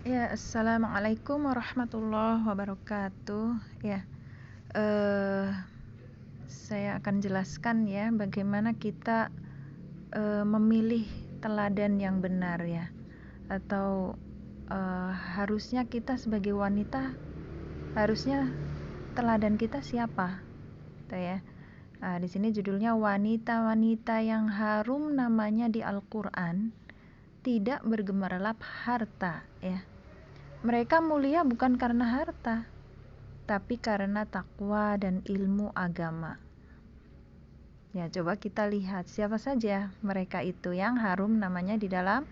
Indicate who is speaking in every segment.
Speaker 1: Ya, assalamualaikum warahmatullahi wabarakatuh. Ya, eh, saya akan jelaskan ya bagaimana kita memilih teladan yang benar ya, atau harusnya kita sebagai wanita harusnya teladan kita siapa, gitu ya. Nah, di sini judulnya wanita-wanita yang harum namanya di Al-Quran tidak bergemerlap harta ya. Mereka mulia bukan karena harta, tapi karena takwa dan ilmu agama. Ya, coba kita lihat siapa saja mereka itu yang harum namanya di dalam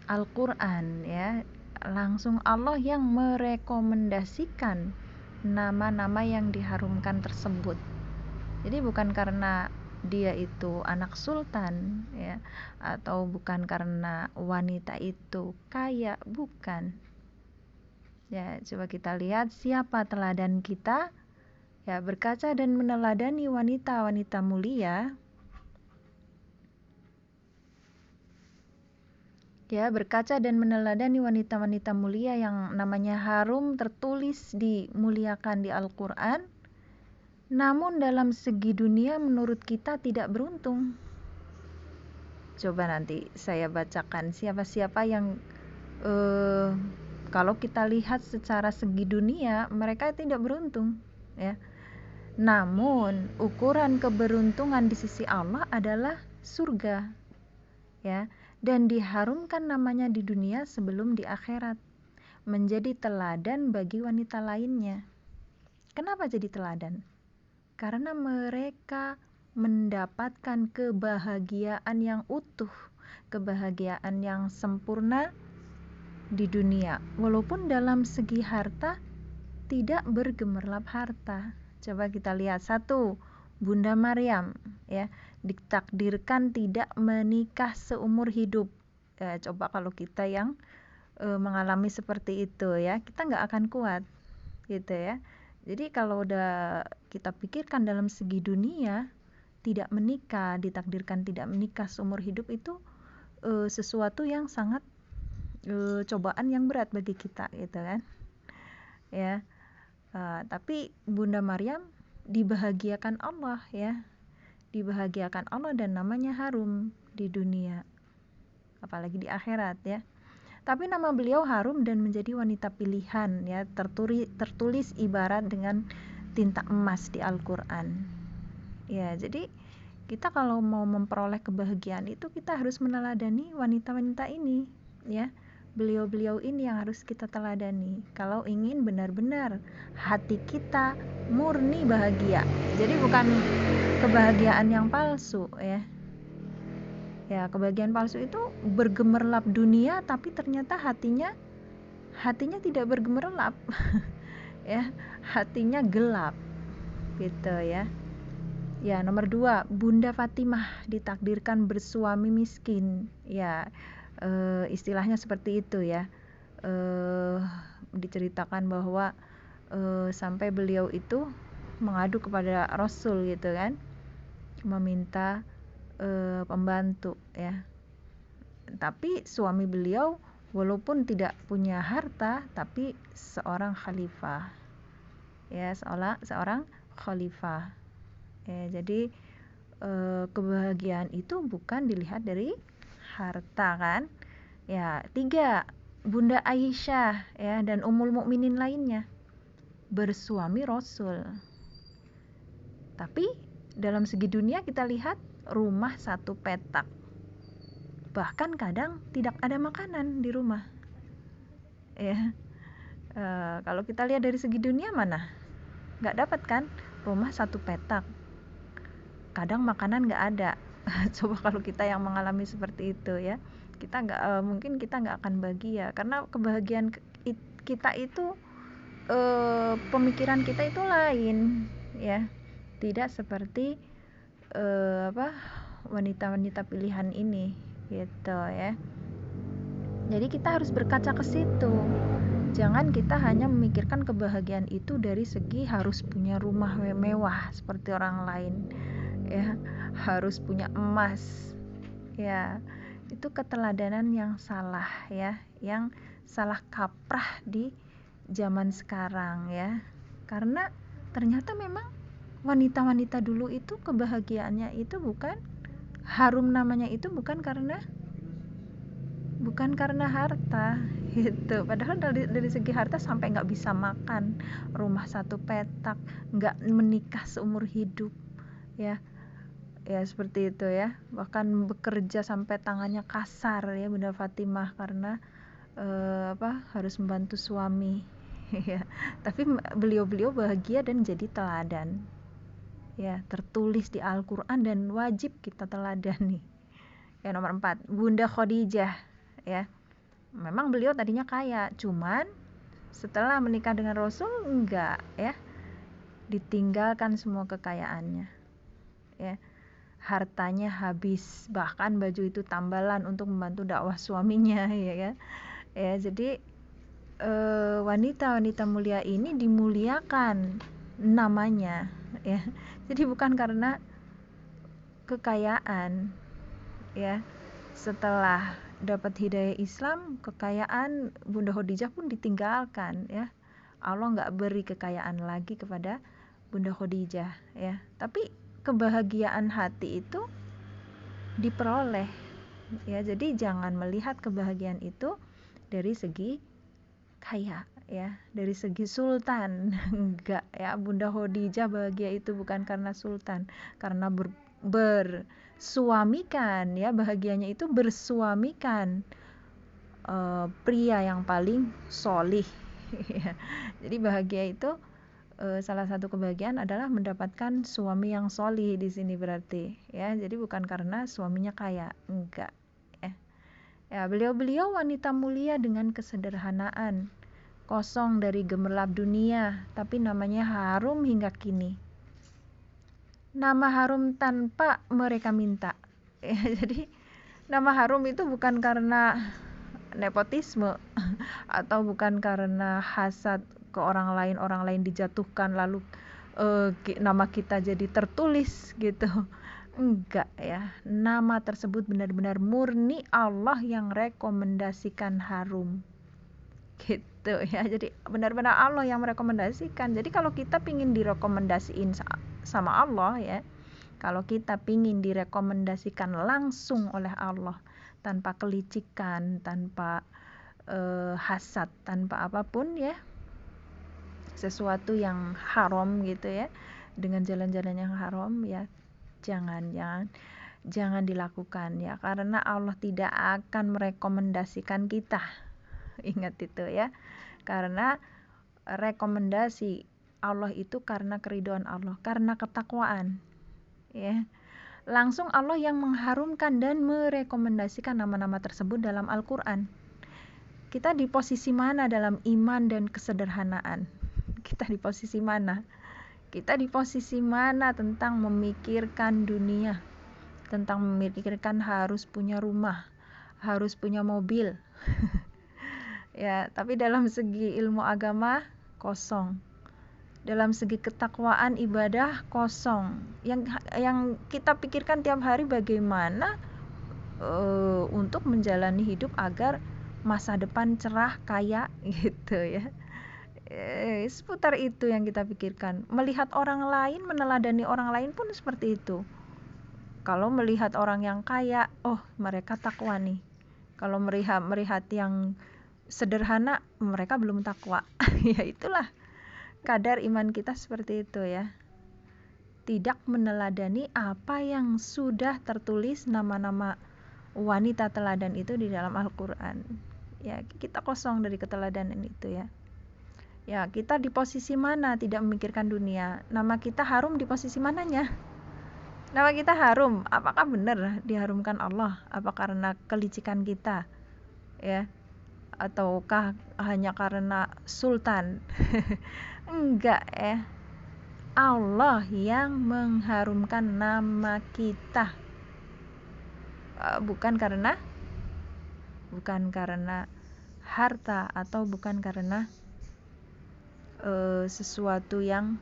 Speaker 1: Al-Quran ya. Langsung Allah yang merekomendasikan nama-nama yang diharumkan tersebut. Jadi bukan karena dia itu anak sultan ya, atau bukan karena wanita itu kaya, bukan. Ya, coba kita lihat siapa teladan kita. Ya, berkaca dan meneladani wanita-wanita mulia. Ya, berkaca dan meneladani wanita-wanita mulia yang namanya harum tertulis dimuliakan di Al-Quran. Namun dalam segi dunia menurut kita tidak beruntung. Coba nanti saya bacakan siapa-siapa yang kalau kita lihat secara segi dunia mereka tidak beruntung ya. Namun ukuran keberuntungan di sisi Allah adalah surga ya, dan diharumkan namanya di dunia sebelum di akhirat, menjadi teladan bagi wanita lainnya. Kenapa jadi teladan? Karena mereka mendapatkan kebahagiaan yang utuh, kebahagiaan yang sempurna di dunia, walaupun dalam segi harta tidak bergemerlap harta. Coba kita lihat satu, Bunda Maryam ya, ditakdirkan tidak menikah seumur hidup. Ya, coba kalau kita yang mengalami seperti itu ya, kita nggak akan kuat gitu ya. Jadi kalau udah kita pikirkan dalam segi dunia, tidak menikah, ditakdirkan tidak menikah seumur hidup itu sesuatu yang sangat cobaan yang berat bagi kita gitu kan ya. Tapi Bunda Maryam dibahagiakan Allah ya, dibahagiakan Allah dan namanya harum di dunia, apalagi di akhirat ya. Tapi nama beliau harum dan menjadi wanita pilihan ya, tertulis ibarat dengan tinta emas di Al-Quran ya. Jadi kita kalau mau memperoleh kebahagiaan itu kita harus meneladani wanita-wanita ini ya. Beliau-beliau ini yang harus kita teladani kalau ingin benar-benar hati kita murni bahagia. Jadi bukan kebahagiaan yang palsu ya. Ya, kebahagiaan palsu itu bergemerlap dunia tapi ternyata hatinya tidak bergemerlap. Ya, hatinya gelap gitu ya. Ya, nomor 2, Bunda Fatimah ditakdirkan bersuami miskin. Ya, istilahnya seperti itu ya. Diceritakan bahwa sampai beliau itu mengadu kepada Rasul gitu kan, meminta pembantu ya. Tapi suami beliau walaupun tidak punya harta tapi seorang khalifah ya, seorang khalifah ya. Jadi kebahagiaan itu bukan dilihat dari harta kan ya. 3, Bunda Aisyah ya dan Ummul Mukminin lainnya bersuami Rasul. Tapi dalam segi dunia kita lihat rumah satu petak, bahkan kadang tidak ada makanan di rumah ya. Kalau kita lihat dari segi dunia mana nggak dapat kan, rumah satu petak, kadang makanan nggak ada. Coba kalau kita yang mengalami seperti itu ya, kita nggak mungkin kita nggak akan bahagia karena kebahagiaan kita itu pemikiran kita itu lain ya, tidak seperti wanita-wanita pilihan ini gitu ya. Jadi kita harus berkaca ke situ. Jangan kita hanya memikirkan kebahagiaan itu dari segi harus punya rumah mewah seperti orang lain ya, harus punya emas ya. Itu keteladanan yang salah ya, yang salah kaprah di zaman sekarang ya. Karena ternyata memang wanita-wanita dulu itu kebahagiaannya itu bukan harum, namanya itu bukan karena harta gitu. Padahal dari segi harta sampai nggak bisa makan, rumah satu petak, nggak menikah seumur hidup ya. Ya seperti itu ya, bahkan bekerja sampai tangannya kasar ya Bunda Fatimah karena harus membantu suami ya. Tapi beliau-beliau bahagia dan jadi teladan ya, tertulis di Al-Quran dan wajib kita teladani. Ya nomor 4, Bunda Khadijah ya. Memang beliau tadinya kaya, cuman setelah menikah dengan Rasul enggak ya, ditinggalkan semua kekayaannya ya. Hartanya habis, bahkan baju itu tambalan untuk membantu dakwah suaminya ya. Ya jadi wanita-wanita mulia ini dimuliakan namanya ya. Jadi bukan karena kekayaan ya. Setelah dapat hidayah Islam, kekayaan Bunda Khadijah pun ditinggalkan ya. Allah nggak beri kekayaan lagi kepada Bunda Khadijah ya. Tapi kebahagiaan hati itu diperoleh ya. Jadi jangan melihat kebahagiaan itu dari segi kaya ya, dari segi sultan. Enggak ya, Bunda Khadijah bahagia itu bukan karena sultan, karena bersuamikan ya, bahagianya itu bersuamikan pria yang paling solih ya. Jadi bahagia itu salah satu kebahagiaan adalah mendapatkan suami yang solih di sini berarti ya. Jadi bukan karena suaminya kaya, enggak ya. Ya, beliau-beliau wanita mulia dengan kesederhanaan, kosong dari gemerlap dunia, tapi namanya harum hingga kini. Nama harum tanpa mereka minta ya. Jadi nama harum itu bukan karena nepotisme atau bukan karena hasad ke orang lain dijatuhkan lalu nama kita jadi tertulis gitu. Enggak ya, nama tersebut benar-benar murni Allah yang rekomendasikan harum gitu ya. Jadi benar-benar Allah yang merekomendasikan. Jadi kalau kita pingin direkomendasiin sama Allah ya, kalau kita pingin direkomendasikan langsung oleh Allah tanpa kelicikan, tanpa hasad, tanpa apapun ya, sesuatu yang haram gitu ya, dengan jalan-jalan yang haram ya, jangan dilakukan ya, karena Allah tidak akan merekomendasikan kita. Ingat itu ya, karena rekomendasi Allah itu karena keridhaan Allah, karena ketakwaan ya. Langsung Allah yang mengharumkan dan merekomendasikan nama-nama tersebut dalam Al-Quran. Kita di posisi mana dalam iman dan kesederhanaan? Kita di posisi mana? Kita di posisi mana tentang memikirkan dunia, tentang memikirkan harus punya rumah, harus punya mobil ya. Tapi dalam segi ilmu agama kosong, dalam segi ketakwaan ibadah kosong. Yang kita pikirkan tiap hari bagaimana untuk menjalani hidup agar masa depan cerah, kaya gitu ya. Seputar itu yang kita pikirkan. Melihat orang lain, meneladani orang lain pun seperti itu. Kalau melihat orang yang kaya, oh mereka takwa nih. Kalau melihat yang sederhana, mereka belum takwa. Ya itulah kadar iman kita seperti itu ya. Tidak meneladani apa yang sudah tertulis nama-nama wanita teladan itu di dalam Al-Quran ya. Kita kosong dari keteladanan itu ya. Ya, kita di posisi mana tidak memikirkan dunia? Nama kita harum di posisi mananya? Nama kita harum, apakah benar diharumkan Allah? Apa karena kelicikan kita ya, ataukah hanya karena sultan? Enggak ya, Allah yang mengharumkan nama kita, bukan karena harta atau bukan karena sesuatu yang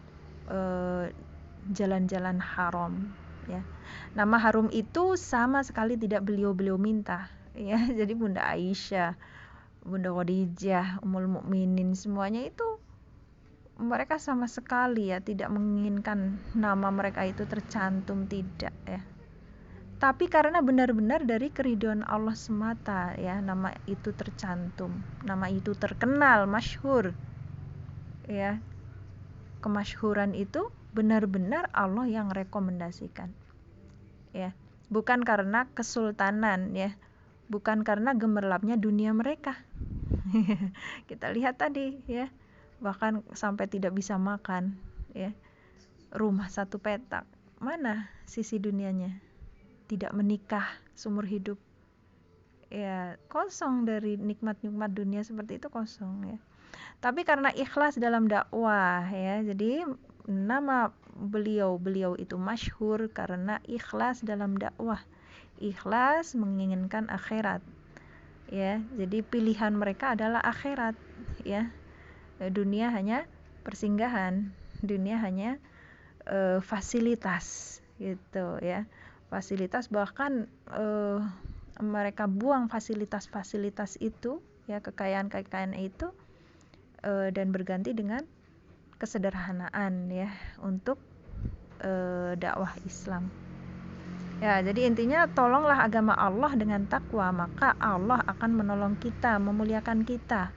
Speaker 1: jalan-jalan haram ya. Nama harum itu sama sekali tidak beliau-beliau minta, ya. Jadi Bunda Aisyah, Bunda Khadijah, Ummul Mukminin, semuanya itu mereka sama sekali ya tidak menginginkan nama mereka itu tercantum, tidak ya. Tapi karena benar-benar dari keridhaan Allah semata ya, nama itu tercantum, nama itu terkenal, masyhur ya. Kemasyhuran itu benar-benar Allah yang rekomendasikan ya, bukan karena kesultanan ya, bukan karena gemerlapnya dunia mereka. Kita lihat tadi ya, bahkan sampai tidak bisa makan ya, rumah satu petak, mana sisi dunianya, tidak menikah seumur hidup ya, kosong dari nikmat-nikmat dunia seperti itu, kosong ya. Tapi karena ikhlas dalam dakwah ya, jadi nama beliau itu masyhur karena ikhlas dalam dakwah, ikhlas menginginkan akhirat ya. Jadi pilihan mereka adalah akhirat ya. Dunia hanya persinggahan, dunia hanya fasilitas gitu ya, fasilitas. Bahkan mereka buang fasilitas-fasilitas itu ya, kekayaan-kekayaan itu, dan berganti dengan kesederhanaan ya untuk dakwah Islam ya. Jadi intinya, tolonglah agama Allah dengan takwa, maka Allah akan menolong kita, memuliakan kita.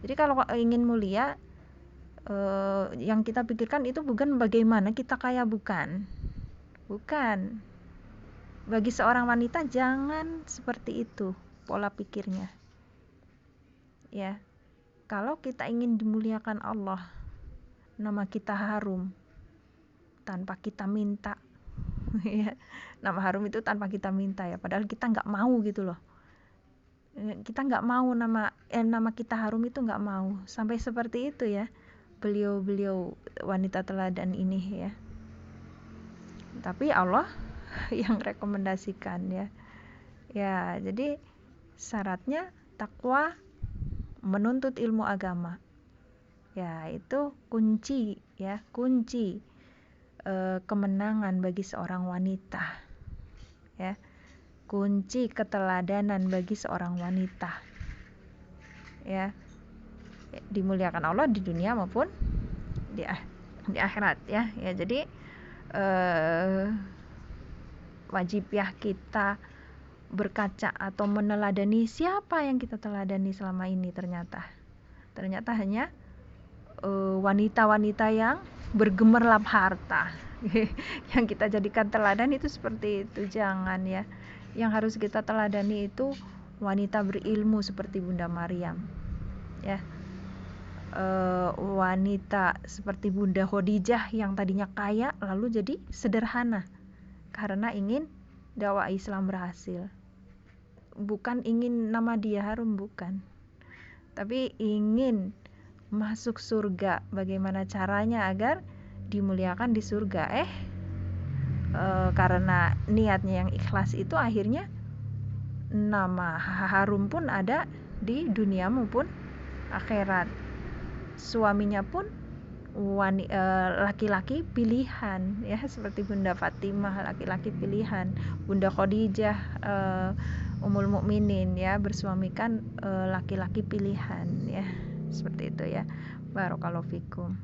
Speaker 1: Jadi kalau ingin mulia, yang kita pikirkan itu bukan bagaimana kita kaya, bukan. Bagi seorang wanita jangan seperti itu pola pikirnya ya. Kalau kita ingin dimuliakan Allah, nama kita harum tanpa kita minta ya. Nama harum itu tanpa kita minta ya, padahal kita nggak mau gitu loh. Kita nggak mau nama kita harum itu, nggak mau. Sampai seperti itu ya beliau wanita teladan ini ya. Tapi Allah yang rekomendasikan ya. Ya, jadi syaratnya takwa, menuntut ilmu agama. Ya, itu kunci ya, kunci kemenangan bagi seorang wanita. Ya. Kunci keteladanan bagi seorang wanita. Ya. Dimuliakan Allah di dunia maupun di akhirat ya. Ya, jadi wajib ya kita berkaca atau meneladani siapa yang kita teladani selama ini. Ternyata hanya wanita-wanita yang bergemerlap harta yang kita jadikan teladan itu seperti itu. Jangan ya. Yang harus kita teladani itu wanita berilmu seperti Bunda Maryam ya, wanita seperti Bunda Khadijah yang tadinya kaya lalu jadi sederhana karena ingin dakwah Islam berhasil. Bukan ingin nama dia harum, bukan, tapi ingin masuk surga. Bagaimana caranya agar dimuliakan di surga? Karena niatnya yang ikhlas itu, akhirnya nama harum pun ada di dunia maupun akhirat. Suaminya pun laki-laki pilihan ya, seperti Bunda Fatimah, laki-laki pilihan. Bunda Khadijah, Ummul Mukminin ya, bersuamikan laki-laki pilihan ya, seperti itu ya. Barakallahu fikum.